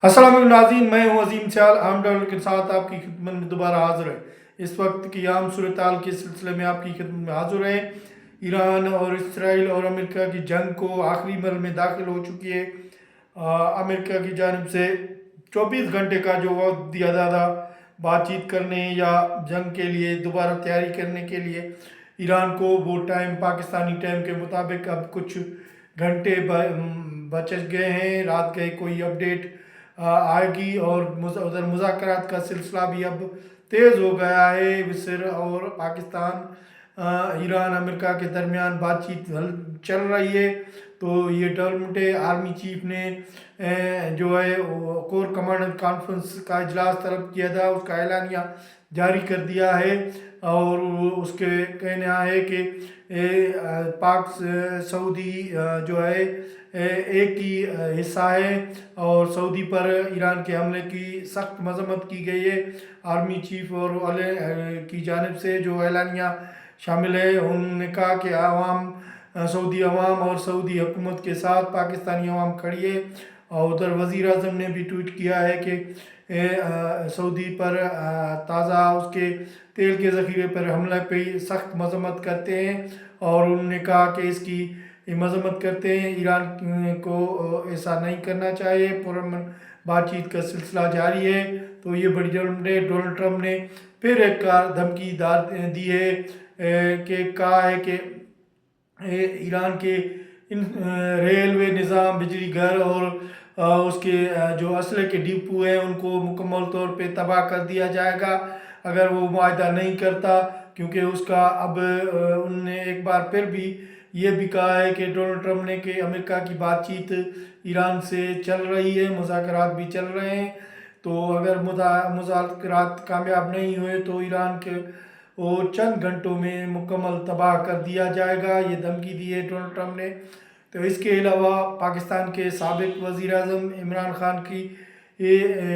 अस्सलाम वालेकुम नाज़रीन, मैं हूँ अजीम सियाल आम डॉलर के साथ आपकी खिदमत में दोबारा हाज़िर है। इस वक्त की आम सूरत-हाल के सिलसिले में आपकी खिदमत में हाज़िर है। ईरान और इसराइल और अमेरिका की जंग को आखिरी मरहले में दाखिल हो चुकी है। अमेरिका की जानिब से 24 घंटे का जो वक्त दिया जा था बातचीत करने या जंग के लिए दोबारा तैयारी करने के लिए, ईरान को वो टाइम पाकिस्तानी टाइम के मुताबिक अब कुछ घंटे बच गए हैं। रात गए कोई अपडेट आएगी और उधर मुज़ाकरात का सिलसिला भी अब तेज़ हो गया है। मिस्र और पाकिस्तान, ईरान अमेरिका के दरमियान बातचीत चल रही है। तो ये डेवलपमेंट आर्मी चीफ ने जो है कोर कमांडर कॉन्फ्रेंस का इजलास तलब किया था, उसका ऐलानिया जारी कर दिया है। और उसके कहना है कि पाक सऊदी जो है एक ही हिस्सा है और सऊदी पर ईरान के हमले की सख्त मजम्मत की गई है। आर्मी चीफ और वाले की जानिब से जो ऐलानिया शामिल है, उन्होंने कहा कि सऊदी अवाम और सऊदी हुकूमत के साथ पाकिस्तानी अवाम खड़ी है। और उधर वज़ीर आज़म ने भी ट्वीट किया है कि सऊदी पर ताज़ा उसके तेल के ज़ख़ीरे पर हमले पे सख्त मजम्मत करते हैं। और उन्होंने कहा कि इसकी मजम्मत करते हैं, ईरान को ऐसा नहीं करना चाहिए। पुरअमन बातचीत का सिलसिला जारी है। तो ये बड़ी डेवलपमेंट है। डोनाल्ड ट्रंप ने फिर एक धमकी दी है कि कहा है कि ईरान के इन रेलवे निज़ाम, बिजली घर और उसके जो असले के डिपो हैं उनको मुकम्मल तौर पे तबाह कर दिया जाएगा अगर वो मुआहदा नहीं करता। क्योंकि उसका अब उनने एक बार फिर भी ये भी कहा है कि डोनाल्ड ट्रंप ने कि अमेरिका की बातचीत ईरान से चल रही है, मुज़ाकरात भी चल रहे हैं। तो अगर मुज़ाकरात कामयाब नहीं हुए तो ईरान के वो चंद घंटों में मुकम्मल तबाह कर दिया जाएगा। ये धमकी दी है डोनाल्ड ट्रंप ने। तो इसके अलावा पाकिस्तान के साबिक वज़ीर आज़म इमरान खान की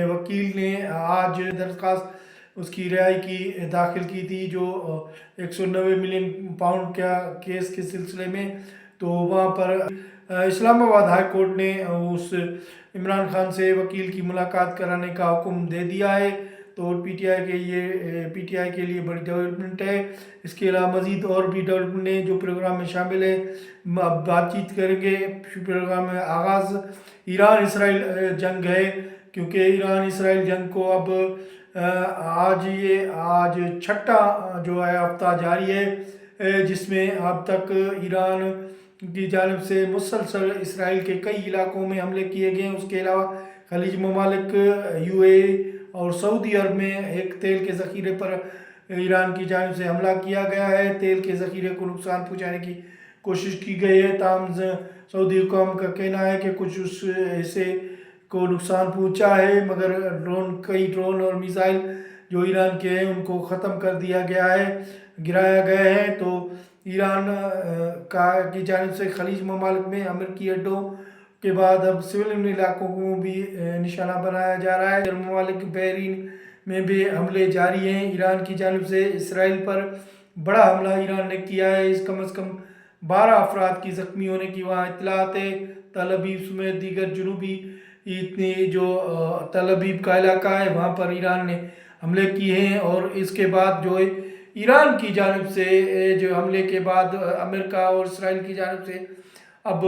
वकील ने आज दरख्वास्त उसकी रिहाई की दाखिल की थी, जो 190 मिलियन पाउंड का केस के सिलसिले में। तो वहाँ पर इस्लामाबाद हाई कोर्ट ने उस इमरान खान से वकील की मुलाकात कराने का हुक्म दे दिया है। तो पीटीआई के लिए बड़ी डेवलपमेंट है। इसके अलावा मज़ीद और भी डेवलपमेंट है जो प्रोग्राम में शामिल है। अब बातचीत करेंगे। प्रोग्राम में आगाज़ ईरान इसराइल जंग है, क्योंकि ईरान इसराइल जंग को अब आज छठा जो है हफ्ता जारी है, जिसमें अब तक ईरान की जानिब से मुसलसल इसराइल के कई इलाकों में हमले किए गए हैं। उसके अलावा खलीज ममालिक, यूएई और सऊदी अरब में एक तेल के ज़ख़ीरे पर ईरान की जानिब से हमला किया गया है। तेल के ज़ख़ीरे को नुकसान पहुँचाने की कोशिश की गई है। ताहम सऊदी हुकाम का कहना है कि कुछ उस हिस्से को नुकसान पहुँचा है, मगर कई ड्रोन और मिसाइल जो ईरान के हैं उनको ख़त्म कर दिया गया है, गिराया गया है। तो ईरान की जानिब से खलीज ममालिक में अमेरिकी अड्डों के बाद अब सिविल इलाकों को भी निशाना बनाया जा रहा है। ममालिक बहरीन में भी हमले जारी हैं ईरान की जानिब से। इसराइल पर बड़ा हमला ईरान ने किया है। कम अज़ कम 12 अफराद की ज़ख्मी होने की वहाँ इतलात है। तल अबीब समेत दीगर जुनूबी इतनी जो तल अबीब का इलाका है वहाँ पर ईरान ने हमले किए हैं। और इसके बाद जो है ईरान की जानिब से जो हमले के बाद अमेरिका और इसराइल की जानिब से अब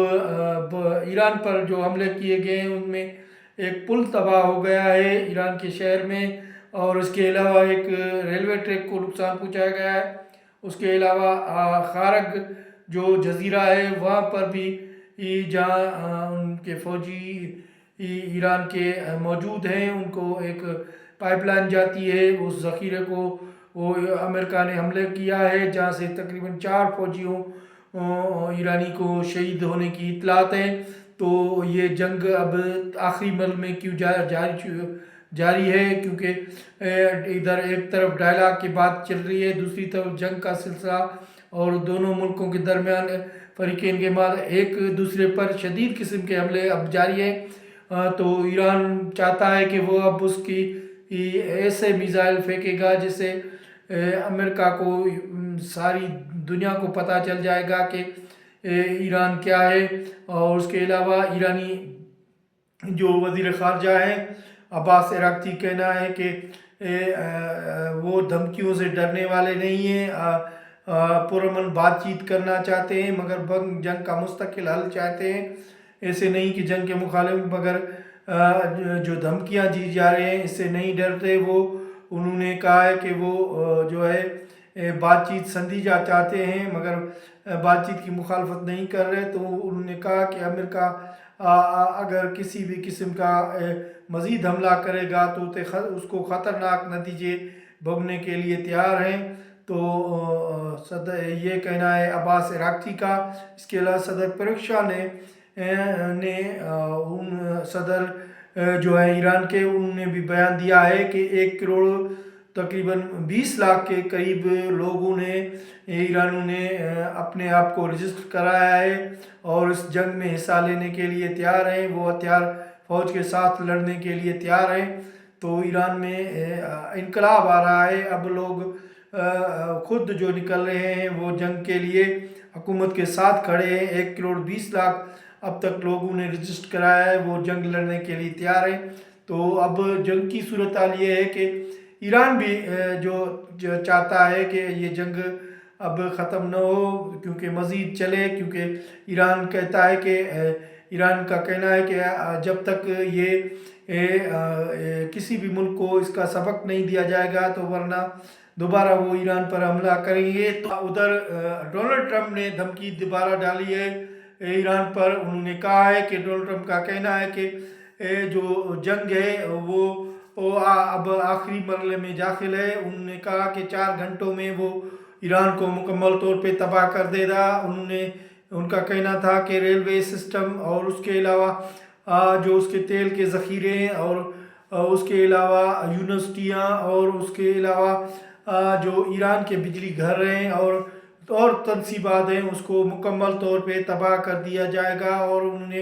ईरान पर जो हमले किए गए हैं उनमें एक पुल तबाह हो गया है ईरान के शहर में। और इसके अलावा एक रेलवे ट्रैक को नुकसान पहुँचाया गया है। उसके अलावा खारग जो जजीरा है वहाँ पर भी जहाँ उनके फ़ौजी ईरान के मौजूद हैं, उनको एक पाइपलाइन जाती है, उस ज़ख़ीरे को वो अमेरिका ने हमले किया है, जहाँ से तकरीबन 4 फ़ौजियों ईरानी को शहीद होने की इतलात है। तो ये जंग अब आखिरी मरहले में क्यों जारी है, क्योंकि इधर एक तरफ डायलॉग की बात चल रही है, दूसरी तरफ जंग का सिलसिला और दोनों मुल्कों के दरमियान फरीक़ैन के बाद एक दूसरे पर शदीद किस्म के हमले अब जारी हैं। तो ईरान चाहता है कि वो अब उसकी ऐसे मिसाइल फेंकेगा जिससे अमेरिका को सारी दुनिया को पता चल जाएगा कि ईरान क्या है। और उसके अलावा ईरानी जो वज़ीर ख़ारजा हैं अब्बास इराक़ची कहना है कि वो धमकियों से डरने वाले नहीं हैं, पुरअमन बातचीत करना चाहते हैं मगर जंग का मुस्तकिल हल चाहते हैं। ऐसे नहीं कि जंग के मुखालिफ मगर जो धमकियां दी जा रही हैं इससे नहीं डरते वो। उन्होंने कहा है कि वो जो है बातचीत संधीजा चाहते हैं मगर बातचीत की मुखालफत नहीं कर रहे। तो उन्होंने कहा कि अमेरिका अगर किसी भी किस्म का मज़ीद हमला करेगा तो उसको ख़तरनाक नतीजे भोगने के लिए तैयार हैं। तो सदर ये कहना है अब्बास इराक़ची का। इसके अलावा सदर परीक्षा ने उन सदर जो है ईरान के उन्होंने भी बयान दिया है कि 1 करोड़ तकरीबन 20 लाख के करीब लोगों ने ईरानियों ने अपने आप को रजिस्टर कराया है और इस जंग में हिस्सा लेने के लिए तैयार हैं। वो हथियार फ़ौज के साथ लड़ने के लिए तैयार हैं। तो ईरान में इनकलाब आ रहा है। अब लोग खुद जो निकल रहे हैं वो जंग के लिए हुकूमत के साथ खड़े हैं। 1 करोड़ 20 लाख अब तक लोगों ने रजिस्टर कराया है, वो जंग लड़ने के लिए तैयार है। तो अब जंग की सूरत हाल ये है कि ईरान भी जो चाहता है कि ये जंग अब ख़त्म न हो क्योंकि मज़ीद चले, क्योंकि ईरान कहता है कि ईरान का कहना है कि जब तक ये किसी भी मुल्क को इसका सबक नहीं दिया जाएगा तो वरना दोबारा वो ईरान पर हमला करेंगे। तो उधर डोनाल्ड ट्रंप ने धमकी दोबारा डाली है ईरान पर। उन्होंने कहा है कि डोनाल्ड ट्रंप का कहना है कि जो जंग है वो अब आखिरी मरहले में दाखिल है। उन्होंने कहा कि 4 घंटों में वो ईरान को मुकम्मल तौर पे तबाह कर देगा। उनका कहना था कि रेलवे सिस्टम और उसके अलावा जो उसके तेल के ज़ख़ीरे हैं और उसके अलावा यूनिवर्सिटियाँ और उसके अलावा जो ईरान के बिजली घर हैं और तनसीबात हैं उसको मुकम्मल तौर पे तबाह कर दिया जाएगा। और उन्होंने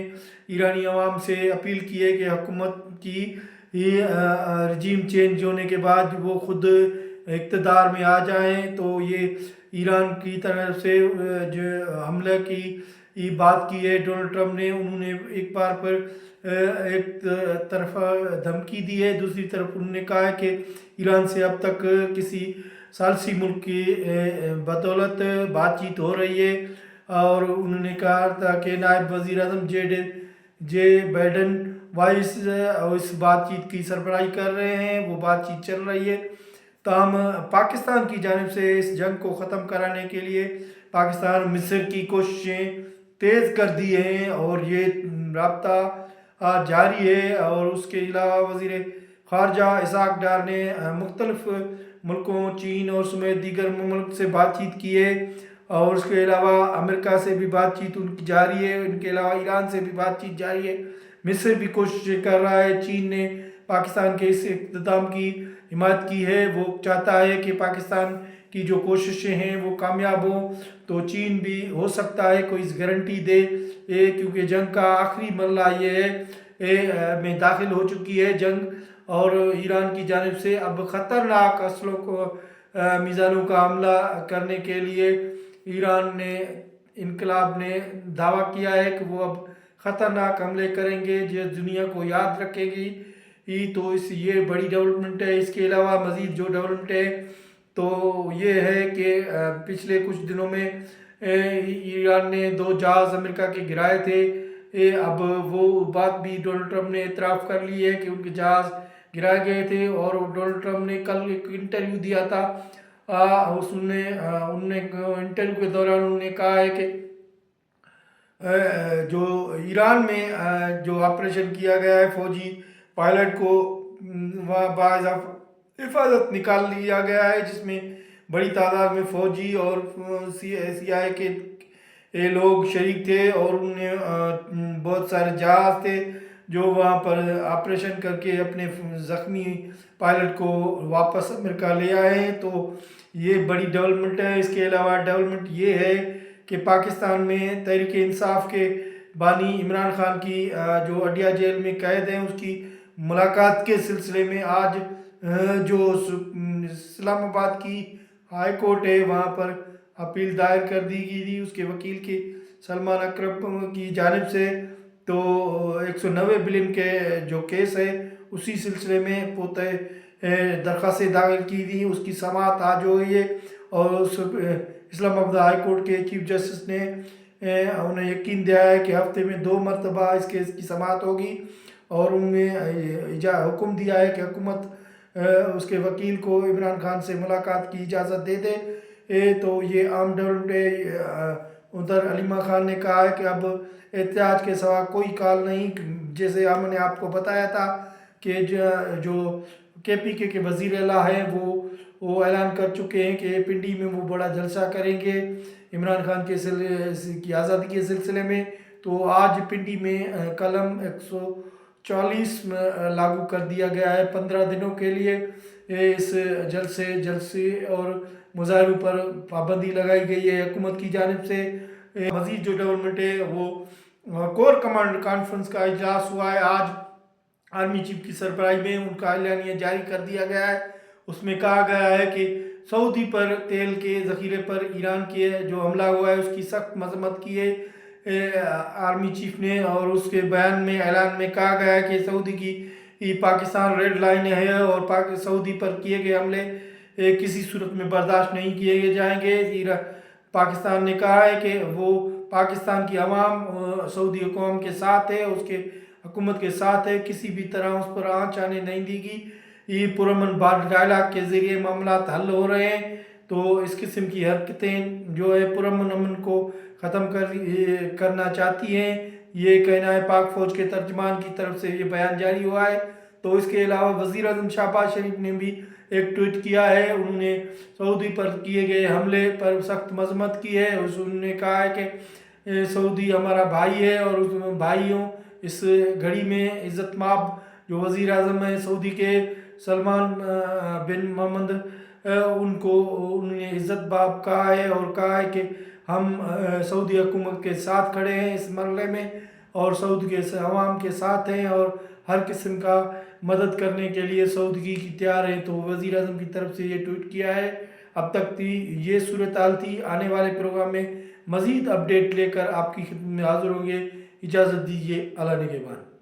ईरानी अवाम से अपील की है कि हुकूमत की रजीम चेंज होने के बाद वो खुद इक़्तिदार में आ जाएं। तो ये ईरान की तरफ से जो हमले की बात की है डोनाल्ड ट्रंप ने। उन्होंने एक बार पर एक तरफा धमकी दी है, दूसरी तरफ उन्होंने कहा है कि ईरान से अब तक किसी सालसी मुल्क की बदौलत बातचीत हो रही है। और उन्होंने कहा था कि नायब वज़ीर आज़म जे बाइडन वाइस इस बातचीत की सरबराही कर रहे हैं, वो बातचीत चल रही है। ताहम पाकिस्तान की जानिब से इस जंग को ख़त्म कराने के लिए पाकिस्तान मिस्र की कोशिशें तेज़ कर दी हैं और ये राब्ता जारी है। और उसके अलावा वज़ीर ख़ारजा इसहाक़ डार ने मुख्तलिफ़ मुल्कों चीन और समेत दीगर मुल्क से बातचीत की है और उसके अलावा अमेरिका से भी बातचीत उनकी जारी है। इनके अलावा ईरान से भी बातचीत जारी है। मिस्र भी कोशिश कर रहा है। चीन ने पाकिस्तान के इस इक़्तिदाम की हिमायत की है। वो चाहता है कि पाकिस्तान की जो कोशिशें हैं वो कामयाब हों। तो चीन भी हो सकता है कोई गारंटी दे क्योंकि जंग का आखिरी मरहला ये है में दाखिल हो चुकी है जंग। और ईरान की जानिब से अब ख़तरनाक असलों को मिज़ाइलों का हमला करने के लिए ईरान ने इनकलाब ने दावा किया है कि वो अब ख़तरनाक हमले करेंगे जो दुनिया को याद रखेगी। तो ये बड़ी डेवलपमेंट है। इसके अलावा मज़ीद जो डेवलपमेंट है तो ये है कि पिछले कुछ दिनों में ईरान ने 2 जहाज़ अमेरिका के गिराए थे। अब वो बात भी डोनाल्ड ट्रंप ने इतराफ़ कर ली है कि उनके जहाज़ गिराए गए थे। और डोनाल्ड ट्रंप ने कल एक इंटरव्यू दिया था, उनने इंटरव्यू के दौरान उन्होंने कहा है कि जो ईरान में जो ऑपरेशन किया गया है फौजी पायलट को वहाँ हिफाजत निकाल लिया गया है जिसमें बड़ी तादाद में फ़ौजी और CIA के लोग शरीक थे। और उन्हें बहुत सारे जहाज़ थे जो वहाँ पर ऑपरेशन करके अपने ज़ख्मी पायलट को वापस अमेरिका ले आए। तो ये बड़ी डेवलपमेंट है। इसके अलावा डेवलपमेंट ये है कि पाकिस्तान में तहरीक इंसाफ के बानी इमरान खान की जो अडिया जेल में कैद हैं उसकी मुलाकात के सिलसिले में आज जो इस्लामाबाद की हाई कोर्ट है वहाँ पर अपील दायर कर दी गई थी उसके वकील के सलमान अकरम की जानिब से। تو 190 बिलियन के जो केस है उसी सिलसिले में पोते दरख्वास्तें दाखिल की थी, उसकी समाअत आज हो गई है। और उस इस्लामाबाद हाई कोर्ट के चीफ जस्टिस ने उन्हें यकीन दिया है कि हफ्ते में 2 मरतबा इस केस की समाअत होगी, और उन्हें हुक्म दिया है कि हुकूमत उसके वकील को इमरान खान से मुलाकात की इजाज़त दे दे। तो ये आम उधर अलीमा खान ने कहा है कि अब एहतियाज के सिवा कोई कॉल नहीं। जैसे हमने आपको बताया था कि जो KPK के वज़ीर आला है वो ऐलान कर चुके हैं कि पिंडी में वो बड़ा जलसा करेंगे इमरान खान की आज़ादी के सिलसिले में। तो आज पिंडी में कलम 140 लागू कर दिया गया है 15 दिनों के लिए। इस जलसे और मुजाहरों पर पाबंदी लगाई गई है हुकूमत की जानिब से। मज़ीद जो डेवलपमेंट है वो कोर कमांडर कॉन्फ्रेंस का इजलास हुआ है आज आर्मी चीफ की सरबराही में, उनका एलानिया जारी कर दिया गया है। उसमें कहा गया है कि सऊदी पर तेल के ज़ख़ीरे पर ईरान के जो हमला हुआ है उसकी सख्त मज़म्मत की है आर्मी चीफ ने। और उसके बयान में ऐलान में कहा गया है कि सऊदी की पाकिस्तान रेड लाइन है और सऊदी पर किए गए हमले किसी सूरत में बर्दाश्त नहीं किए जाएंगे। पाकिस्तान ने कहा है कि वो पाकिस्तान की अवाम सऊदी हुकूमत के साथ है, उसके हुकूमत के साथ है, किसी भी तरह उस पर आँच आने नहीं देगी। ये पुरअमन डायलॉग के ज़रिए मामला हल हो रहे हैं। तो इस किस्म की हरकतें जो है पुरअमन को ख़त्म करना चाहती हैं, ये कहना है पाक फ़ौज के तर्जमान की तरफ से ये बयान जारी हुआ है। तो इसके अलावा वज़ीर आज़म शहबाज शरीफ ने भी एक ट्वीट किया है, उन्होंने सऊदी पर किए गए हमले पर सख्त मज़म्मत की है। उन्होंने कहा है कि सऊदी हमारा भाई है और उस भाइयों इस घड़ी में इज़्ज़तमाब जो वज़ीर आज़म है सऊदी के सलमान बिन मोहम्मद उन्होंने इज़्ज़त बाब कहा है और कहा है कि हम सऊदी हुकूमत के साथ खड़े हैं इस मरले में और सऊदी के अवाम के साथ हैं और हर किस्म का मदद करने के लिए सऊदी की तैयार है। तो वज़ीर आज़म की तरफ से ये ट्वीट किया है। अब तक थी ये सूरत हाल थी। आने वाले प्रोग्राम में मज़ीद अपडेट लेकर आपकी खिदमत में हाज़िर होंगे। इजाज़त दीजिए। अल्लाह निगहबान।